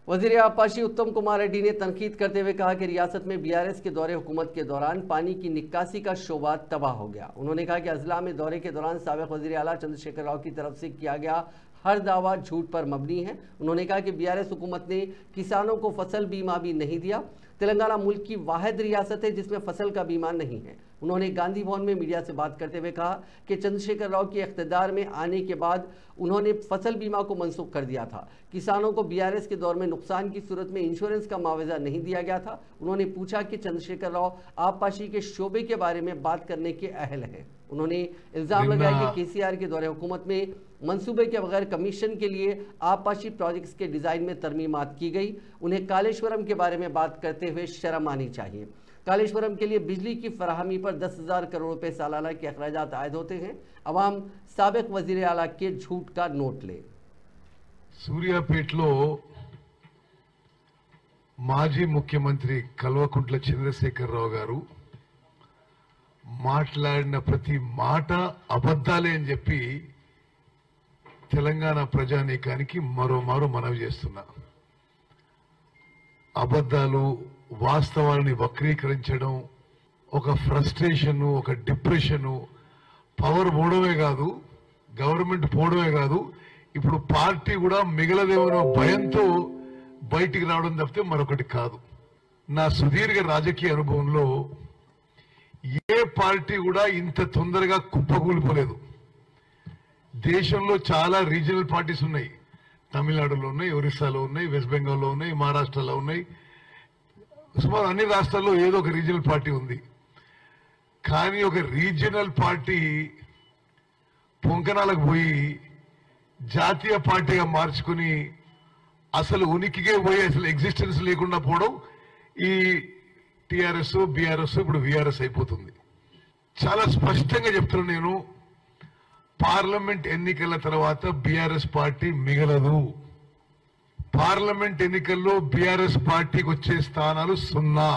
वजीर आबपाशी उत्तम कुमार रेड्डी ने तनकीद करते हुए कहा कि रियासत में बीआरएस के दौरे हुकूमत के दौरान पानी की निकासी का शोबा तबाह हो गया। उन्होंने कहा कि अजला में दौरे के दौरान साबिक वजीर आला चंद्रशेखर राव की तरफ से किया गया हर दावा झूठ पर मबनी है। उन्होंने कहा कि बीआरएस हुकूमत ने किसानों को फसल बीमा भी नहीं दिया। तेलंगाना मुल्क की वाहिद रियासत है जिसमें फसल का बीमा नहीं है। उन्होंने गांधी भवन में मीडिया से बात करते हुए कहा कि चंद्रशेखर राव के इख्तिदार में आने के बाद उन्होंने फसल बीमा को मनसूख कर दिया था। किसानों को बीआरएस के दौर में नुकसान की सूरत में इंश्योरेंस का मुआवजा नहीं दिया गया था। उन्होंने पूछा कि चंद्रशेखर राव आबपाशी के शोबे के बारे में बात करने के अहल हैं। उन्होंने इल्जाम लगाया कि केसीआर के दौरे हुकूमत में मंसूबे के बगैर कमीशन के लिए आबपाशी प्रोजेक्ट्स के डिज़ाइन में तरमीमात की गई। उन्हें कालेश्वरम के बारे में बात करते हुए शर्म आनी चाहिए। कालेश्वरम के लिए बिजली की फराहमी पर 10,000 करोड़ रुपए सालाना के अखराजात आयद होते हैं। अवाम साबिक वजीर आला के झूठ का नोट ले। సూర్యాపేటలో మాజీ ముఖ్యమంత్రి కల్వకుంట్ల చంద్రశేఖరరావు గారు మాట్లాడిన ప్రతి మాట అబద్ధాలే అని చెప్పి తెలంగాణ ప్రజానీకానికి మరోమారు మనవి చేస్తున్నా. అబద్ధాలు వాస్తవాలని వక్రీకరించడం, ఒక ఫ్రస్ట్రేషన్, ఒక డిప్రెషన్, పవర్ పోవడమే కాదు, గవర్నమెంట్ పోవడమే కాదు, ఇప్పుడు పార్టీ కూడా మిగలదేమో భయంతో బయటికి రావడం తప్పితే మరొకటి కాదు. నా సుదీర్ఘ రాజకీయ అనుభవంలో ఏ పార్టీ కూడా ఇంత తొందరగా కుప్పకూలిపోలేదు. దేశంలో చాలా రీజనల్ పార్టీస్ ఉన్నాయి. తమిళనాడులో ఉన్నాయి, ఒరిస్సాలో ఉన్నాయి, వెస్ట్ బెంగాల్లో ఉన్నాయి, మహారాష్ట్రలో ఉన్నాయి. సుమారు అన్ని రాష్ట్రాల్లో ఏదో ఒక రీజనల్ పార్టీ ఉంది. కానీ ఒక రీజనల్ పార్టీ పొంకనాలకు పోయి జాతీయ పార్టీగా మార్చుకుని అసలు ఉనికికే పోయి అసలు ఎగ్జిస్టెన్స్ లేకుండా పోవడం ఈ టీఆర్ఎస్, బీఆర్ఎస్, ఇప్పుడు వీఆర్ఎస్ అయిపోతుంది. చాలా స్పష్టంగా చెప్తున్నాను నేను, పార్లమెంట్ ఎన్నికల తర్వాత బీఆర్ఎస్ పార్టీ మిగలదు. పార్లమెంట్ ఎన్నికల్లో బీఆర్ఎస్ పార్టీకి వచ్చే స్థానాలు 0.